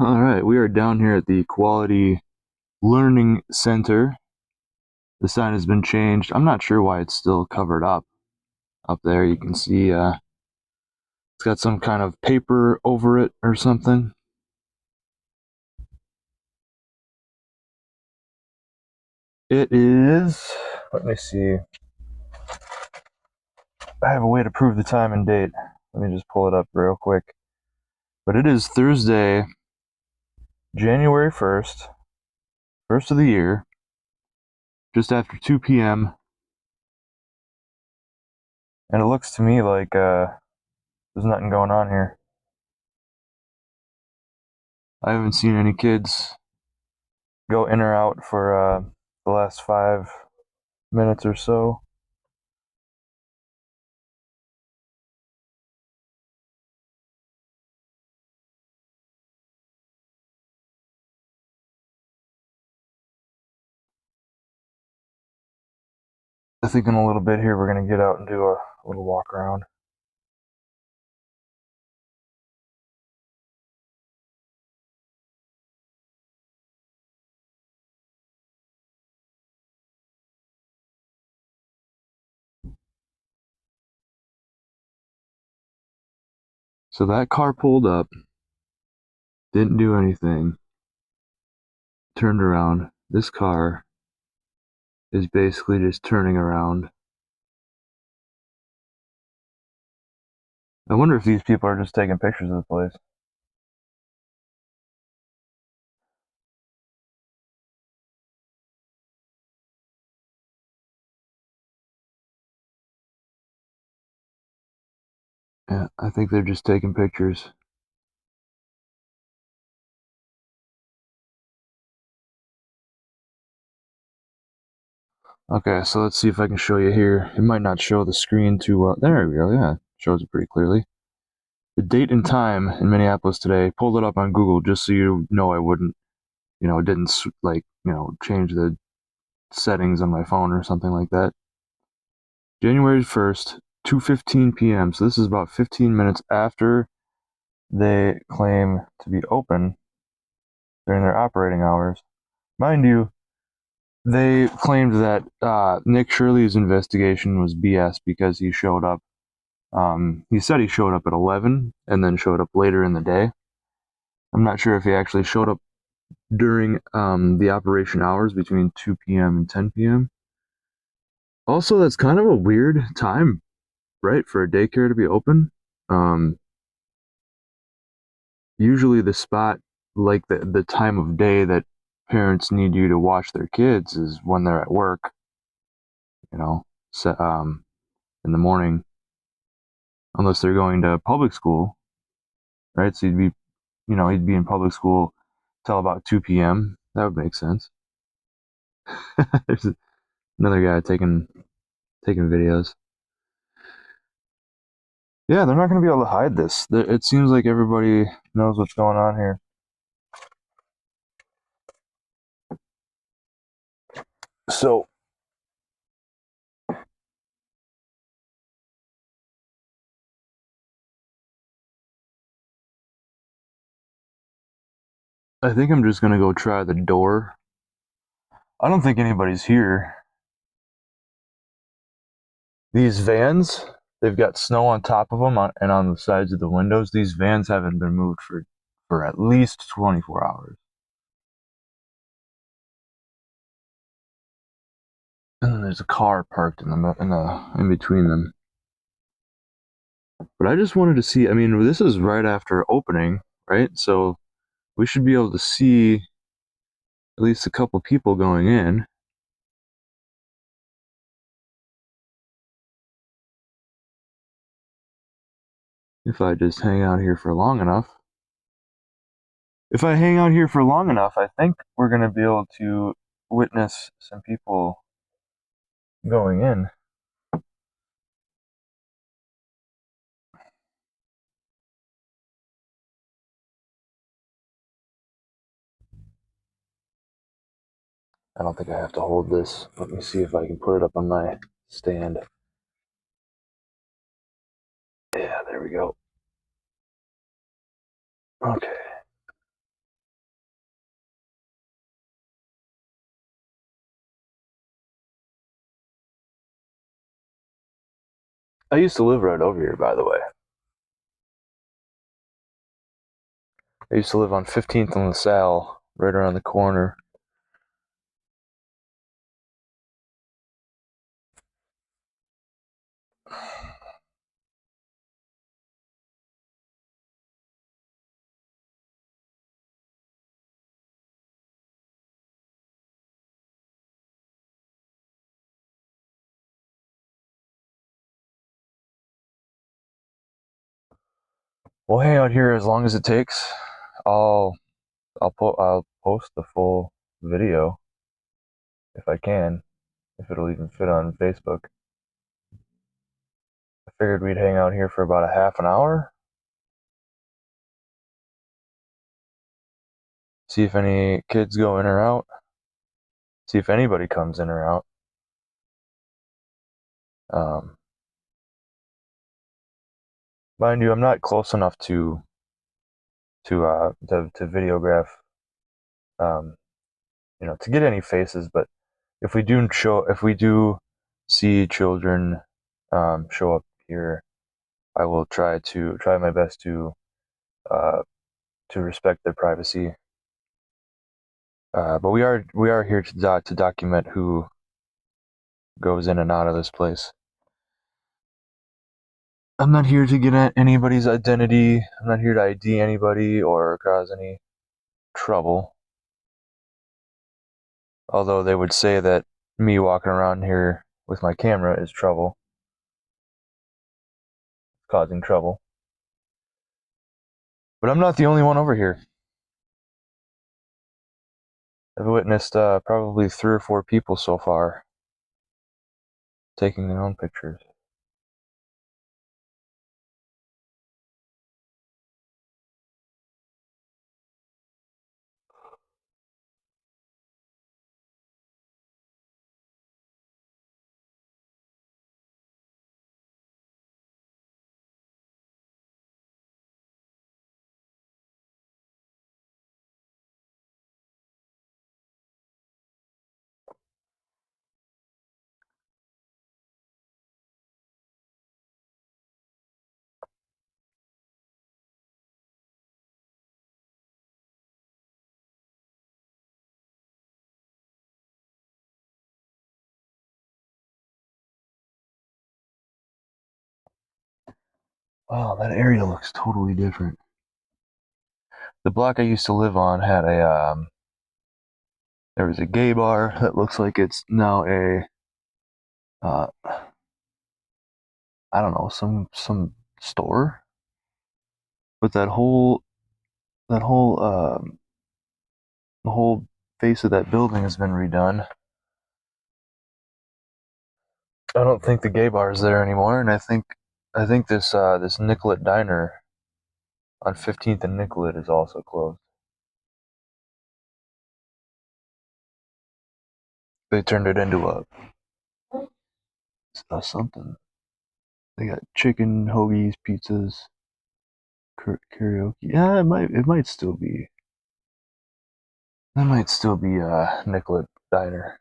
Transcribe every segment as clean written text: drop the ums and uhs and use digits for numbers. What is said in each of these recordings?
All right, we are down here at the Quality Learning Center. The sign has been changed. I'm not sure why it's still covered up there. You can see it's got some kind of paper over it or something. It is, let me see. I have a way to prove the time and date. Let me just pull it up real quick. But it is Thursday, January 1st, first of the year, just after 2 p.m. And it looks to me like there's nothing going on here. I haven't seen any kids go in or out for the last 5 minutes or so. I think in a little bit here we're going to get out and do a little walk around. So that car pulled up, didn't do anything, turned around. This car is basically just turning around. I wonder if these people are just taking pictures of the place. Yeah, I think they're just taking pictures. Okay, so let's see if I can show you here. It might not show the screen too well. There we go, yeah. Shows it pretty clearly. The date and time in Minneapolis today, pulled it up on Google just so you know I wouldn't, it didn't change the settings on my phone or something like that. January 1st, 2:15 p.m. So this is about 15 minutes after they claim to be open during their operating hours. Mind you, they claimed that Nick Shirley's investigation was BS because he showed up. He said he showed up at 11 and then showed up later in the day. I'm not sure if he actually showed up during the operation hours between 2 p.m. and 10 p.m. Also, that's kind of a weird time, right, for a daycare to be open. Um, Usually, the spot, like the time of day that parents need you to watch their kids is when they're at work, you know, so, in the morning, unless they're going to public school, right? So he'd be in public school till about 2 p.m. That would make sense. There's another guy taking videos. Yeah, they're not going to be able to hide this. It seems like everybody knows what's going on here. So I think I'm just going to go try the door. I don't think anybody's here. These vans, they've got snow on top of them and on the sides of the windows. These vans haven't been moved for at least 24 hours. And then there's a car parked in between them. But I just wanted to see. I mean, this is right after opening, right? So we should be able to see at least a couple people going in. If I just hang out here for long enough. If I hang out here for long enough, I think we're going to be able to witness some people going in. I don't think I have to hold this. Let me see if I can put it up on my stand. Yeah, there we go. Okay. I used to live right over here, by the way. I used to live on 15th and LaSalle, right around the corner. We'll hang out here as long as it takes. I'll I'll post the full video if I can, if it'll even fit on Facebook. I figured we'd hang out here for about a half an hour. See if any kids go in or out. See if anybody comes in or out. Um, Mind you, I'm not close enough to videograph, um, to get any faces. But if we do see children show up here, I will try my best uh, to respect their privacy. But we are here to document who goes in and out of this place. I'm not here to get at anybody's identity. I'm not here to ID anybody or cause any trouble. Although they would say that me walking around here with my camera is trouble, causing trouble. But I'm not the only one over here. I've witnessed probably 3 or 4 people so far taking their own pictures. Wow, that area looks totally different. The block I used to live on had there was a gay bar that looks like it's now a uh, I don't know, some store. But that whole the whole face of that building has been redone. I don't think the gay bar is there anymore, and I think this Nicollet Diner on 15th and Nicollet is also closed. They turned it into a something. They got chicken, hoagies, pizzas, karaoke. Yeah, it might still be. That might still be Nicollet Diner.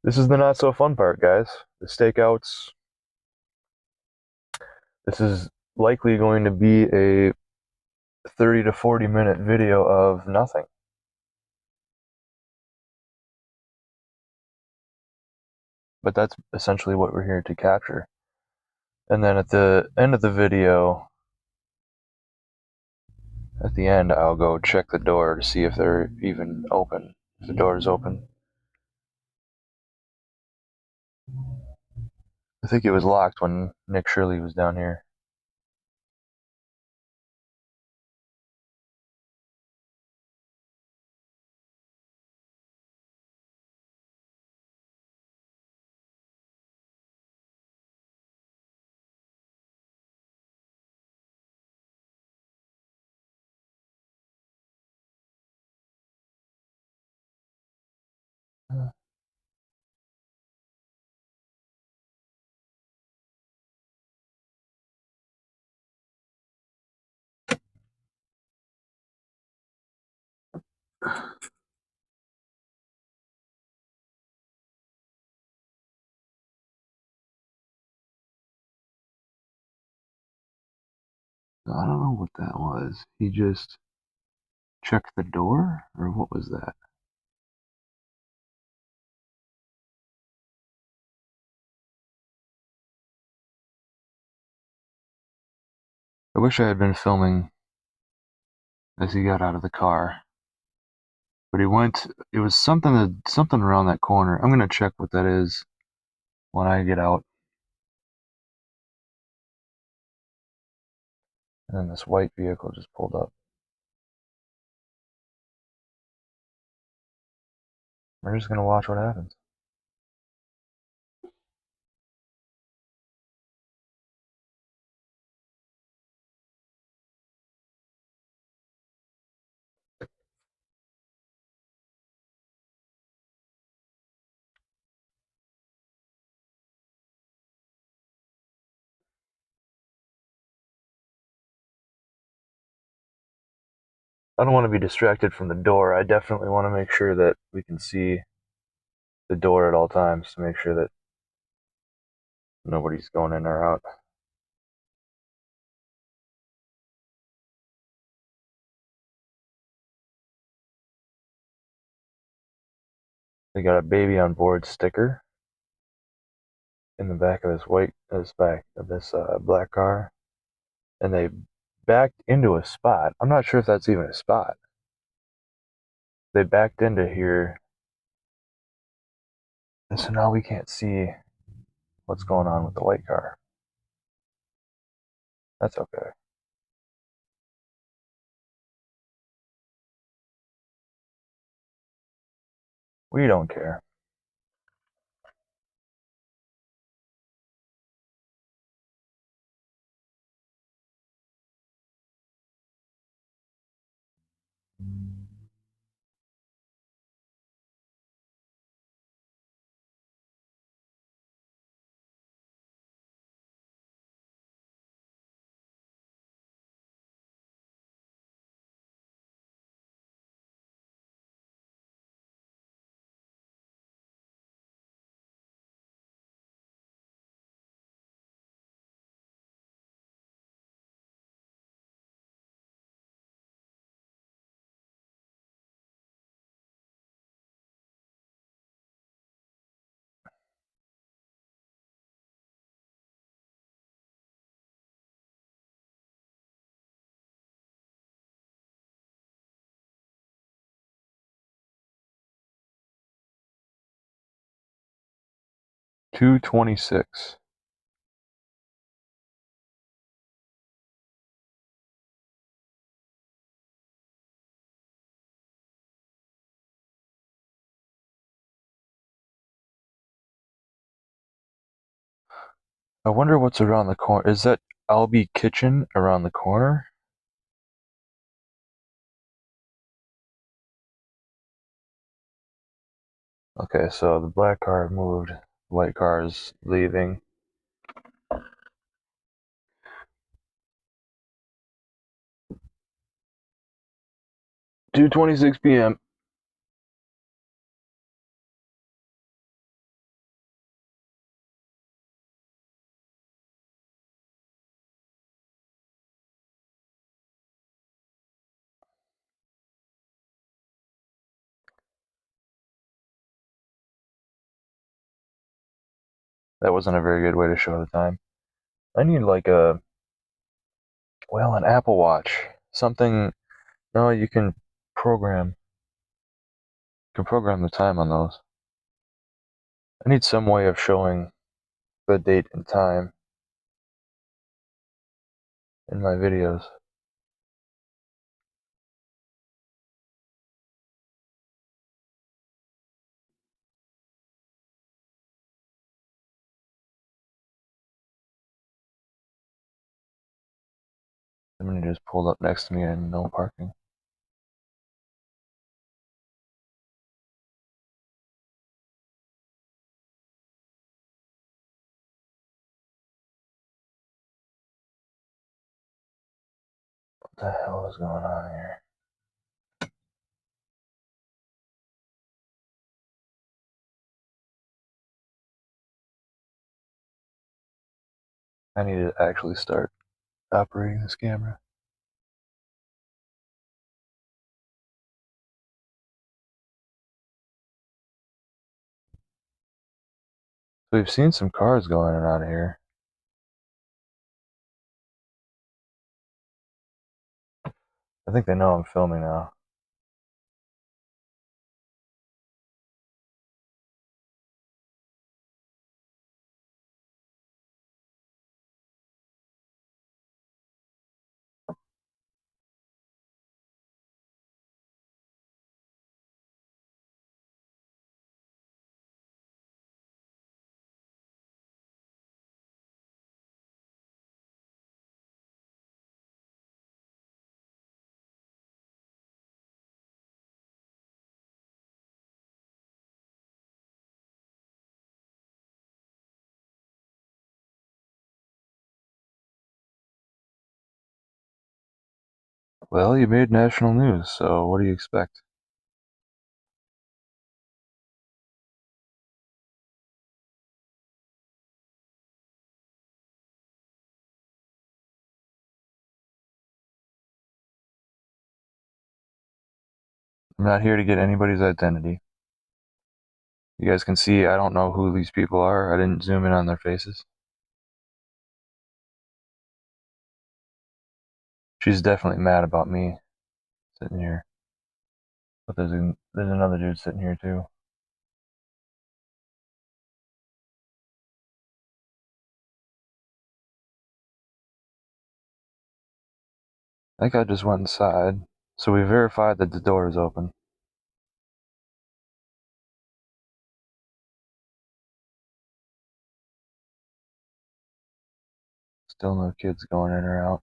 This is the not so fun part, guys. The stakeouts. This is likely going to be a 30 to 40-minute video of nothing. But that's essentially what we're here to capture. And then at the end of the video, at the end, I'll go check the door to see if they're even open. If the door is open. I think it was locked when Nick Shirley was down here. I don't know what that was. He just checked the door? Or what was that? I wish I had been filming as he got out of the car. But he went, it was something around that corner. I'm going to check what that is when I get out. And then this white vehicle just pulled up. We're just going to watch what happens. I don't want to be distracted from the door. I definitely want to make sure that we can see the door at all times to make sure that nobody's going in or out. They got a baby on board sticker in the back of this black car, and they backed into a spot. I'm not sure if that's even a spot. They backed into here, and so now we can't see what's going on with the white car. That's okay. We don't care. $226. I wonder what's around the corner. Is that Albie Kitchen around the corner? Okay, so the black car moved, the white car is leaving. 2:26 p.m. That wasn't a very good way to show the time. I need like an Apple Watch. Something. No, program. You can program the time on those. I need some way of showing the date and time in my videos. Somebody just pulled up next to me and no parking. What the hell is going on here? I need to actually start operating this camera. So we've seen some cars go in and out of here. I think they know I'm filming now. Well, you made national news, so what do you expect? I'm not here to get anybody's identity. You guys can see I don't know who these people are. I didn't zoom in on their faces. She's definitely mad about me sitting here. But there's another dude sitting here too. I think I just went inside. So we verified that the door is open. Still no kids going in or out.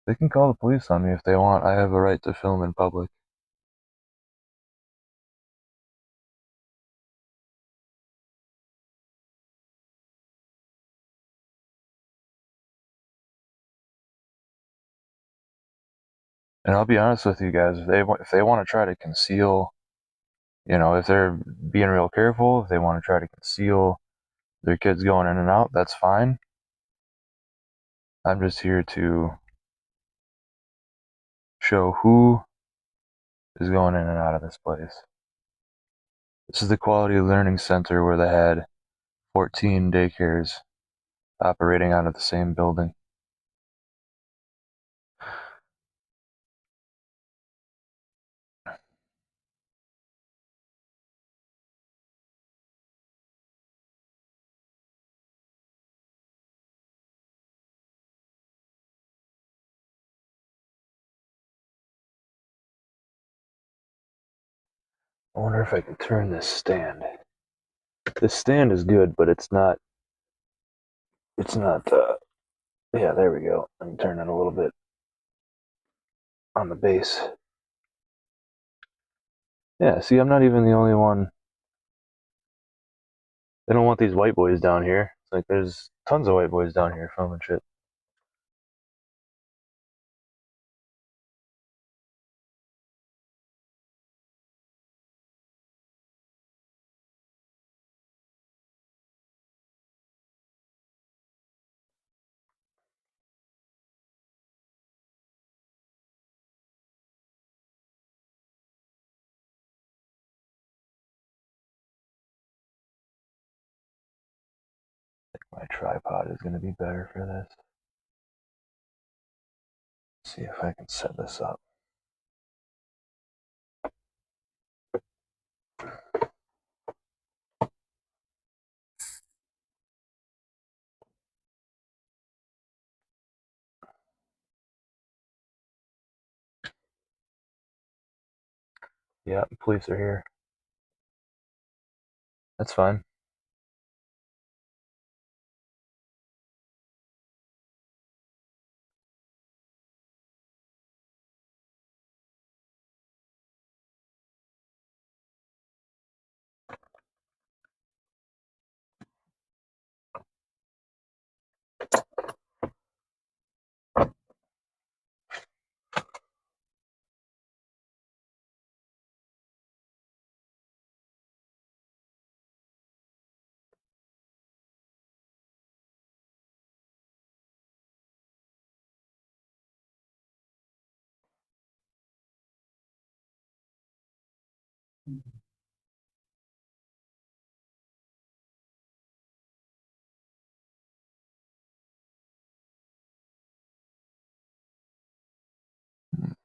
They can call the police on me if they want. I have a right to film in public. And I'll be honest with you guys, if they want to try to conceal, if they're being real careful, if they want to try to conceal their kids going in and out, that's fine. I'm just here to show who is going in and out of this place. This is the Quality Learning Center where they had 14 daycares operating out of the same building. I wonder if I can turn this stand. This stand is good, but it's not, yeah, there we go. Let me turn it a little bit on the base. Yeah, see, I'm not even the only one. They don't want these white boys down here. It's like there's tons of white boys down here filming shit. My tripod is going to be better for this. Let's see if I can set this up. Yeah, the police are here. That's fine.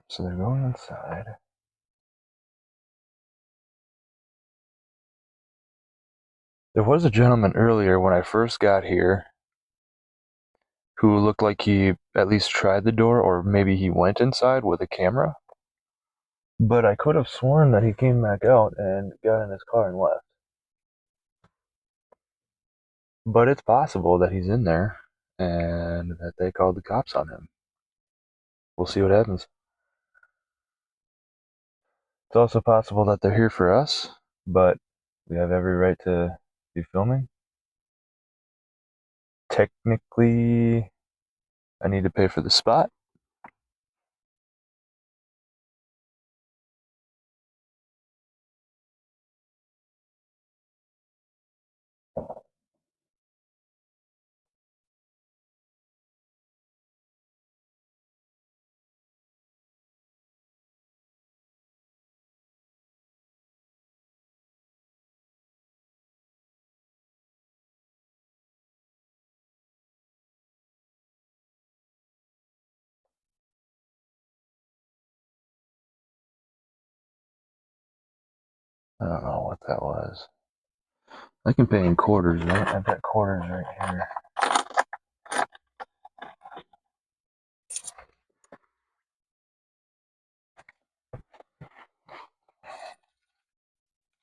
So they're going inside. There was a gentleman earlier when I first got here who looked like he at least tried the door, or maybe he went inside with a camera. But I could have sworn that he came back out and got in his car and left. But it's possible that he's in there and that they called the cops on him. We'll see what happens. It's also possible that they're here for us, but we have every right to be filming. Technically, I need to pay for the spot. I don't know what that was. I can pay in quarters, right? I've got quarters right here.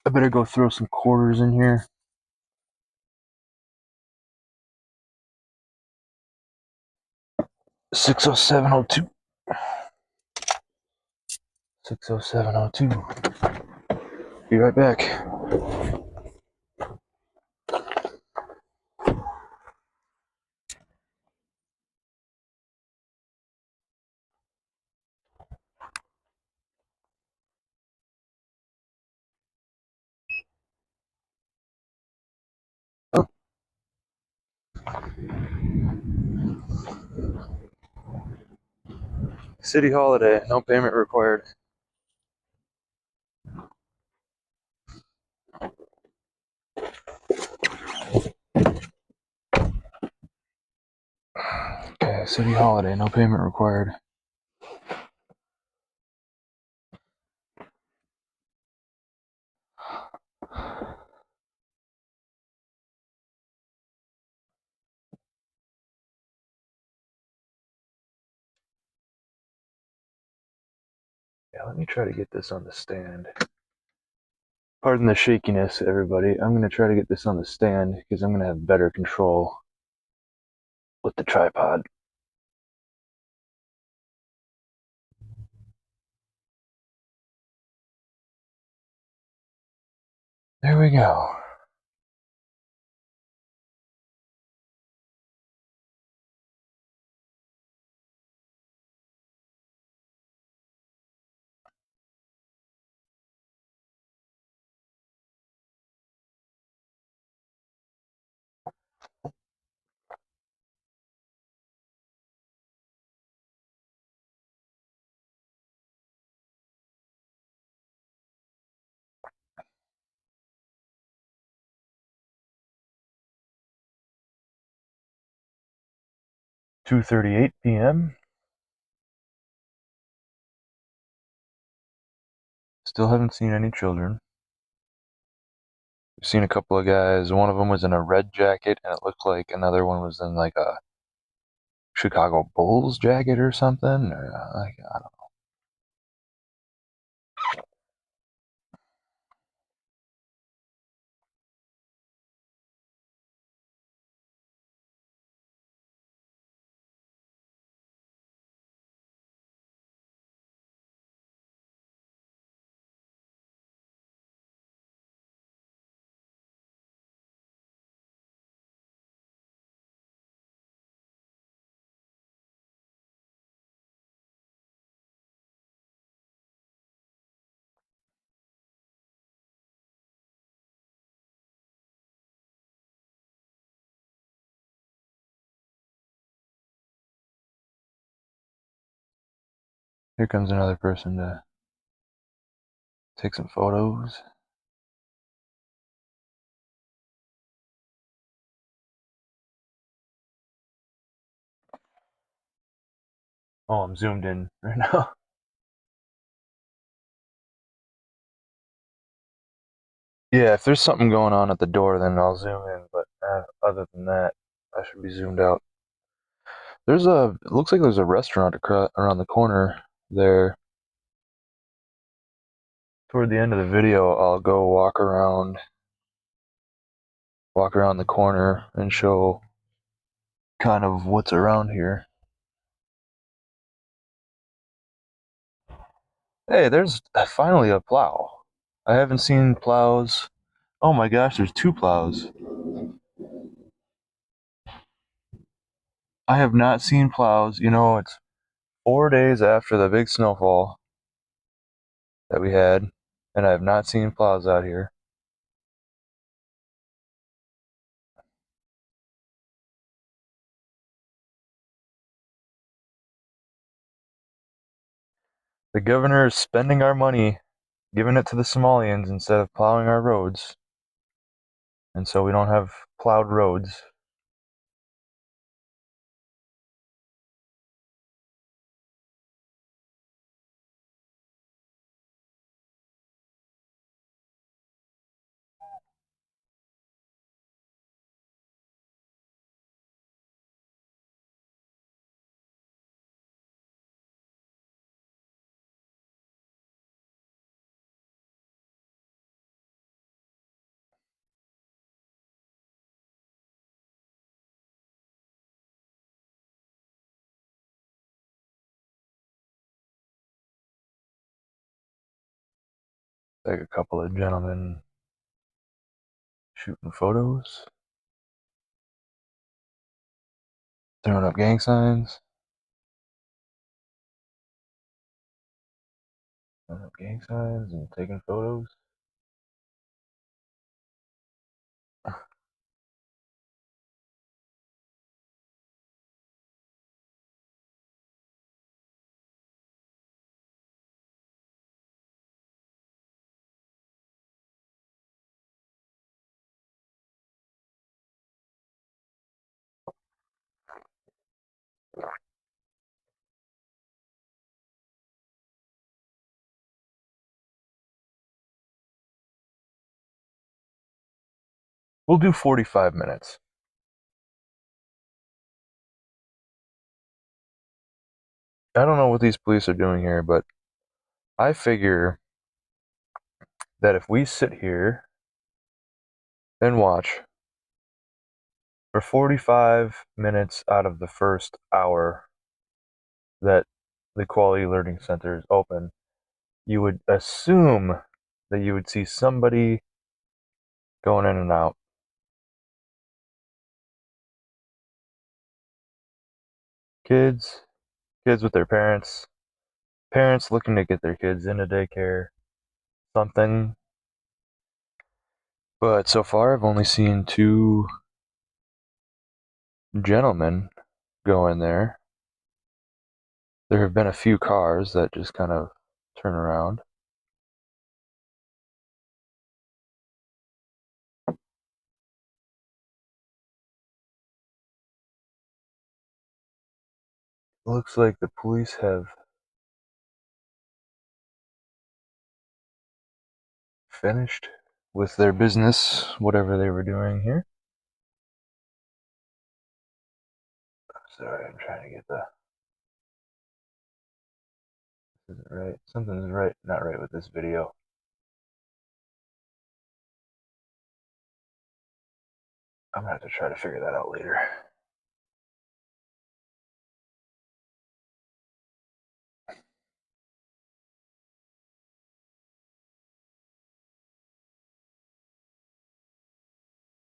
I better go throw some quarters in here. $607.02. $607.02. Be right back. Oh. City holiday, no payment required. Okay, city holiday, no payment required. Yeah, let me try to get this on the stand. Pardon the shakiness, everybody. I'm going to try to get this on the stand because I'm going to have better control with the tripod. There we go. $2:38 p.m. Still haven't seen any children. I've seen a couple of guys. One of them was in a red jacket, and it looked like another one was in like a Chicago Bulls jacket or something. I don't know. Here comes another person to take some photos. Oh, I'm zoomed in right now. Yeah, if there's something going on at the door, then I'll zoom in. But other than that, I should be zoomed out. It looks like there's a restaurant around the corner there. Toward the end of the video, I'll go walk around the corner and show kind of what's around here. Hey, there's finally a plow. I haven't seen plows. Oh my gosh, there's two plows. I have not seen plows. It's 4 days after the big snowfall that we had, and I have not seen plows out here. The governor is spending our money, giving it to the Somalians instead of plowing our roads, and so we don't have plowed roads. Like a couple of gentlemen shooting photos, throwing up gang signs, and taking photos. We'll do 45 minutes. I don't know what these police are doing here, but I figure that if we sit here and watch for 45 minutes out of the first hour that the Quality Learning Center is open, you would assume that you would see somebody going in and out. Kids, kids with their parents, parents looking to get their kids into daycare, something. But so far, I've only seen two gentlemen go in there. There have been a few cars that just kind of turn around. Looks like the police have finished with their business, whatever they were doing here. Sorry, I'm trying to get the. This isn't right. Something's not right with this video. I'm gonna have to try to figure that out later.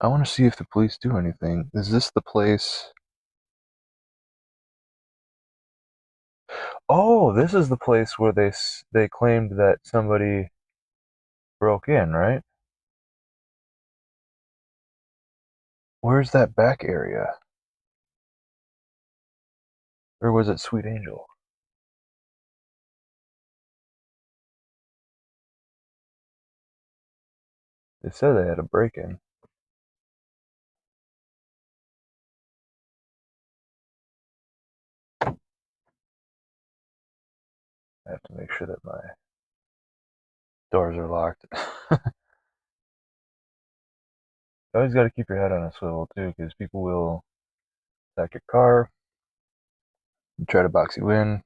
I want to see if the police do anything. Is this the place? Oh, this is the place where they claimed that somebody broke in, right? Where's that back area? Or was it Sweet Angel? They said they had a break-in. have to make sure that my doors are locked. You always got to keep your head on a swivel too, because people will attack your car, and try to box you in.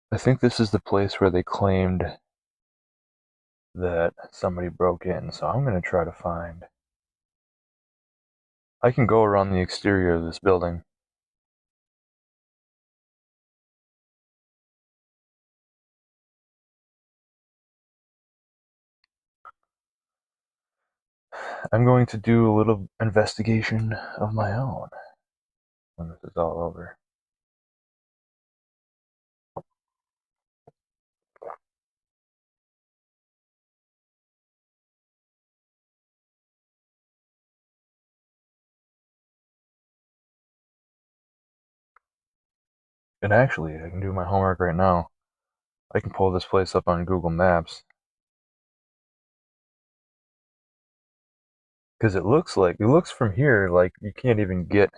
I think this is the place where they claimed that somebody broke in, so I'm going to try to find. I can go around the exterior of this building. I'm going to do a little investigation of my own when this is all over. And actually, I can do my homework right now. I can pull this place up on Google Maps. Because it looks from here like you can't even get.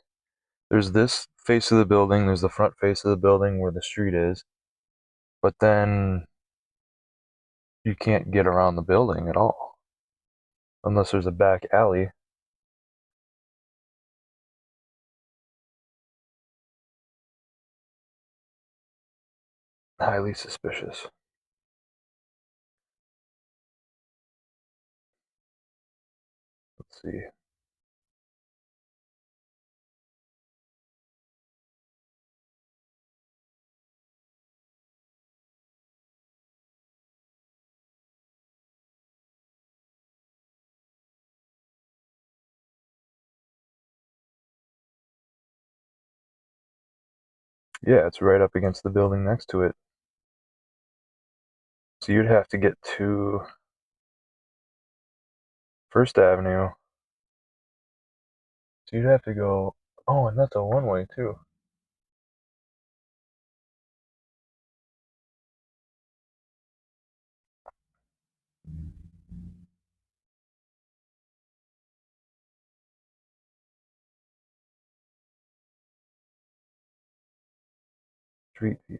There's this face of the building, there's the front face of the building where the street is, but then you can't get around the building at all. Unless there's a back alley. Highly suspicious. Let's see. Yeah, it's right up against the building next to it. So you'd have to get to First Avenue. So you'd have to go. Oh, and that's a one-way too. Street view.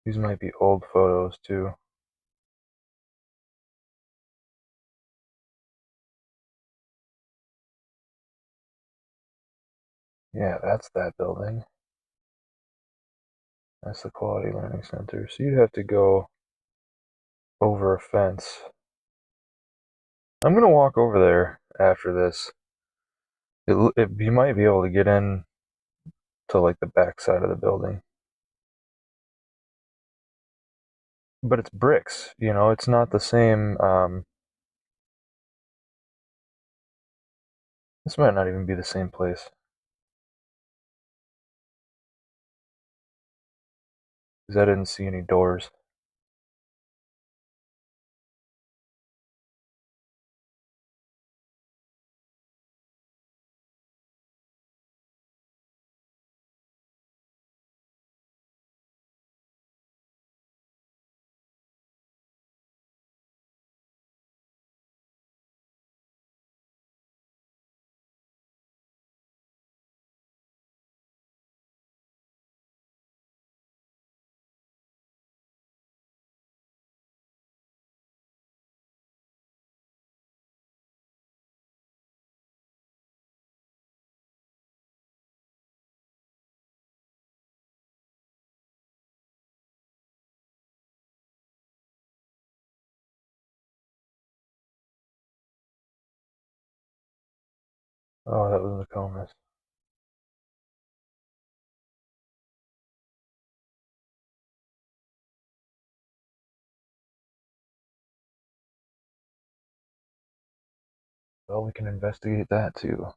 These might be old photos too. Yeah, that's that building. That's the Quality Learning Center. So you'd have to go over a fence. I'm gonna walk over there after this. You might be able to get in to like the back side of the building, but it's bricks. You know, it's not the same. This might not even be the same place because I didn't see any doors. Oh, that was Nokomis. Well, we can investigate that too.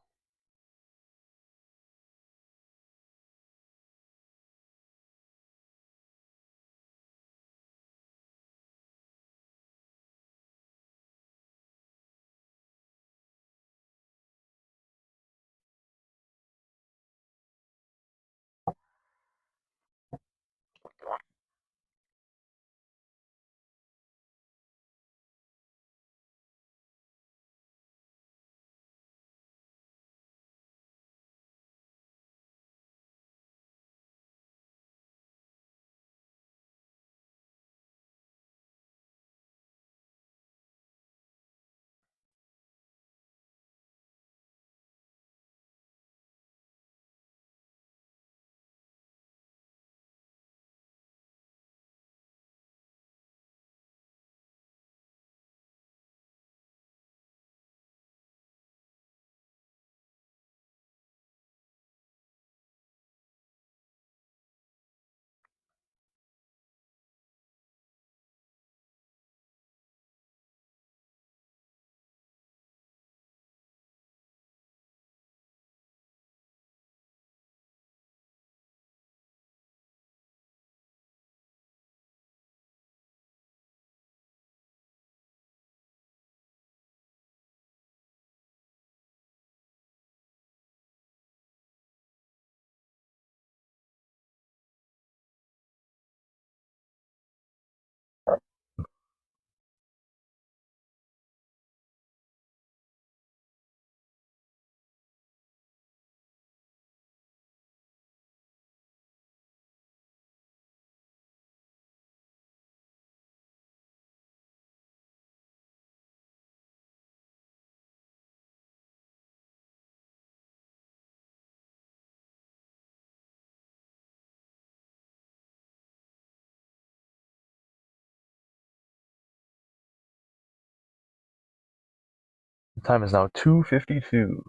The time is now 2:52.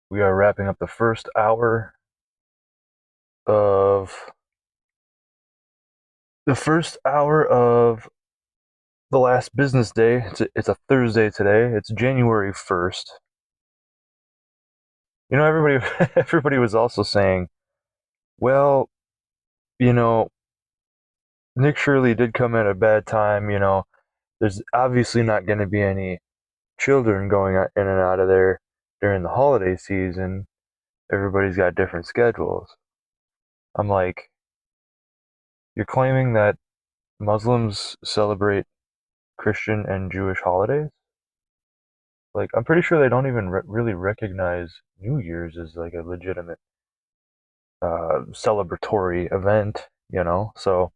We are wrapping up the first hour of the last business day. It's a Thursday today. It's January 1st. You know, everybody everybody was also saying, well, you know, Nick Shirley did come at a bad time. There's obviously not going to be any children going in and out of there during the holiday season. Everybody's got different schedules. I'm like, you're claiming that Muslims celebrate Christian and Jewish holidays? Like, I'm pretty sure they don't even really recognize New Year's as like a legitimate celebratory event. So,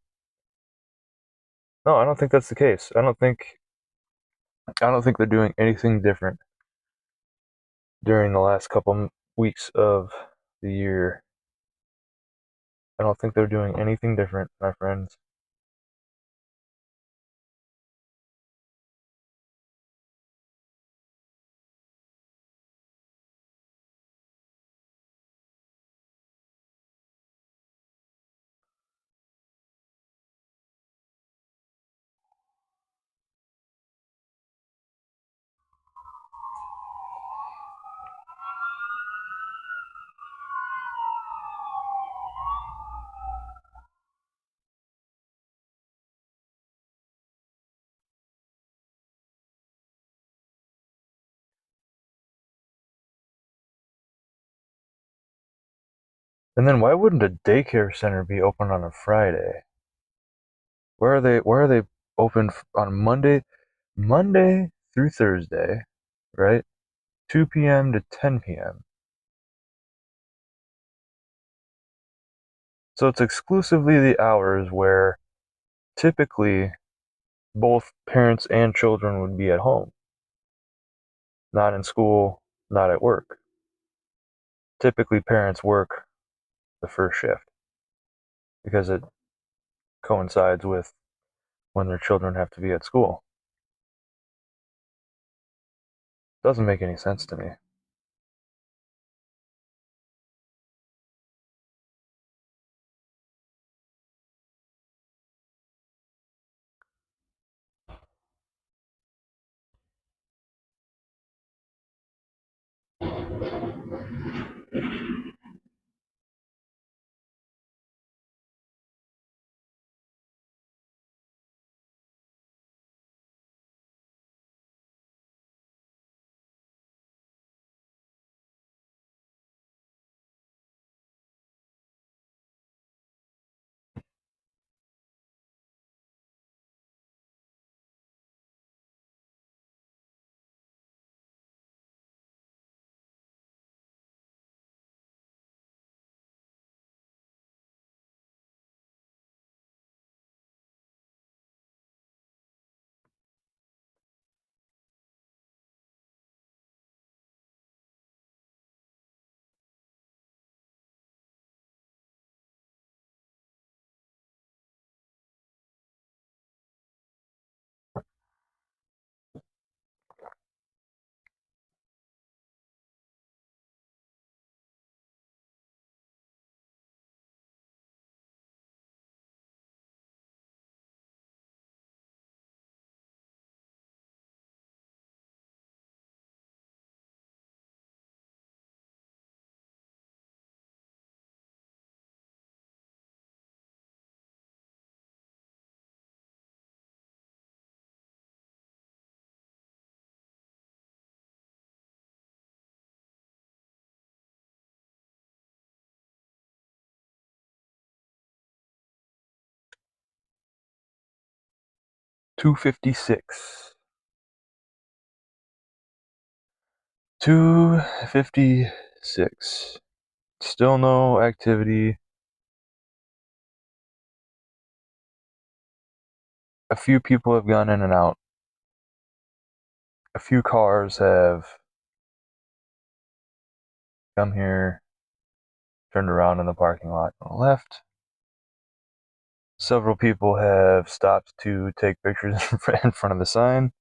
no, I don't think that's the case. I don't think they're doing anything different during the last couple weeks of the year. I don't think they're doing anything different, my friends. And then why wouldn't a daycare center be open on a Friday? Where are they open on Monday? Monday through Thursday, right? 2 p.m. to 10 p.m. So it's exclusively the hours where typically both parents and children would be at home, not in school, not at work. Typically, parents work the first shift because it coincides with when their children have to be at school. Doesn't make any sense to me. $256. $256. Still no activity. A few people have gone in and out. A few cars have come here, turned around in the parking lot on the left. Several people have stopped to take pictures in front of the sign.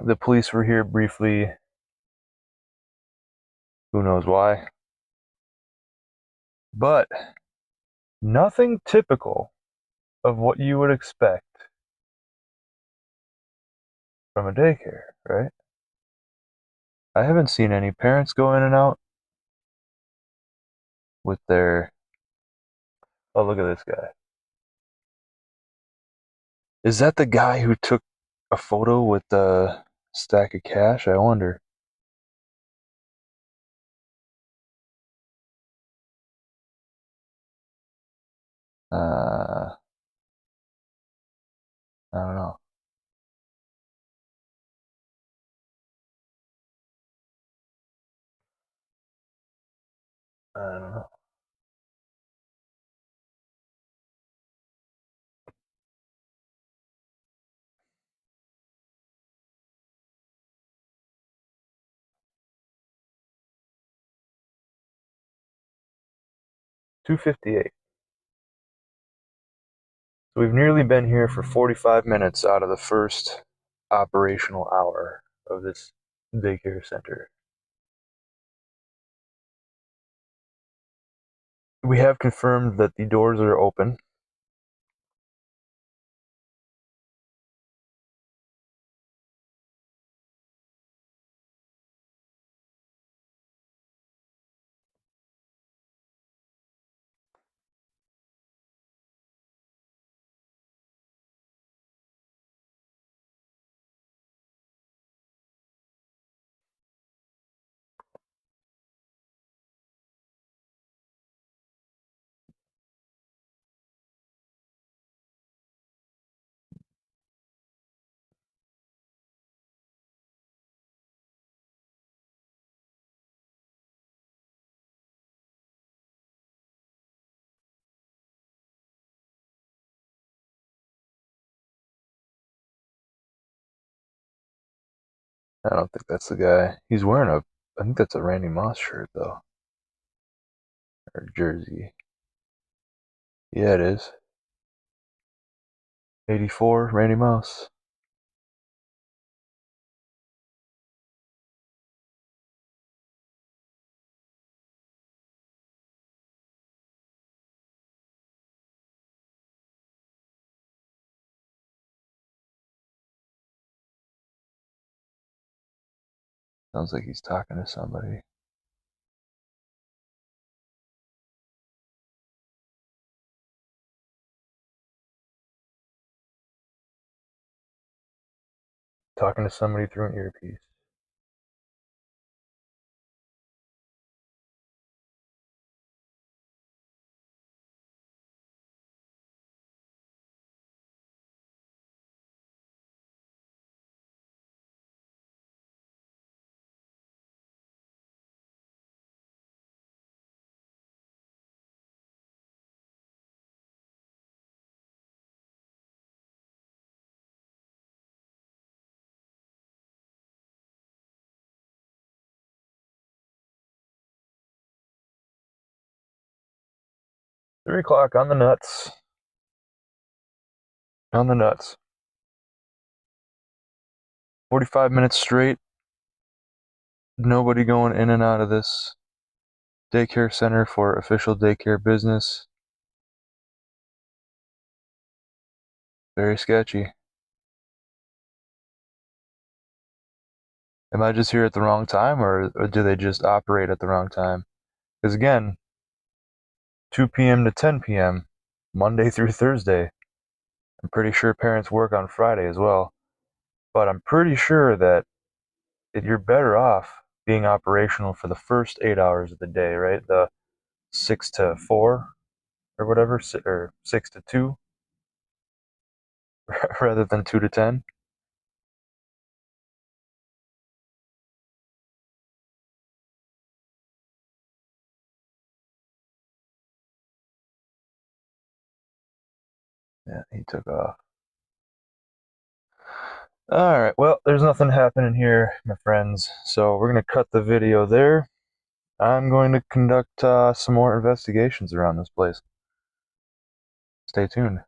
The police were here briefly. Who knows why? But nothing typical of what you would expect from a daycare, right? I haven't seen any parents go in and out with their. Oh, look at this guy. Is that the guy who took a photo with the stack of cash? I wonder. I don't know. I don't know. $258. So we've nearly been here for 45 minutes out of the first operational hour of this daycare center. We have confirmed that the doors are open. I don't think that's the guy. He's wearing I think that's a Randy Moss shirt, though. Or jersey. Yeah, it is. 84, Randy Mouse. Sounds like he's talking to somebody. Talking to somebody through an earpiece. Three o'clock on the nuts. On the nuts. 45 minutes straight. Nobody going in and out of this daycare center for official daycare business. Very sketchy. Am I just here at the wrong time, or do they just operate at the wrong time? Because again, 2 p.m. to 10 p.m., Monday through Thursday. I'm pretty sure parents work on Friday as well. But I'm pretty sure that you're better off being operational for the first 8 hours of the day, right? The 6 to 4 or whatever, or 6 to 2, rather than 2 to 10. Yeah, he took off. Alright, well, there's nothing happening here, my friends. So we're going to cut the video there. I'm going to conduct some more investigations around this place. Stay tuned.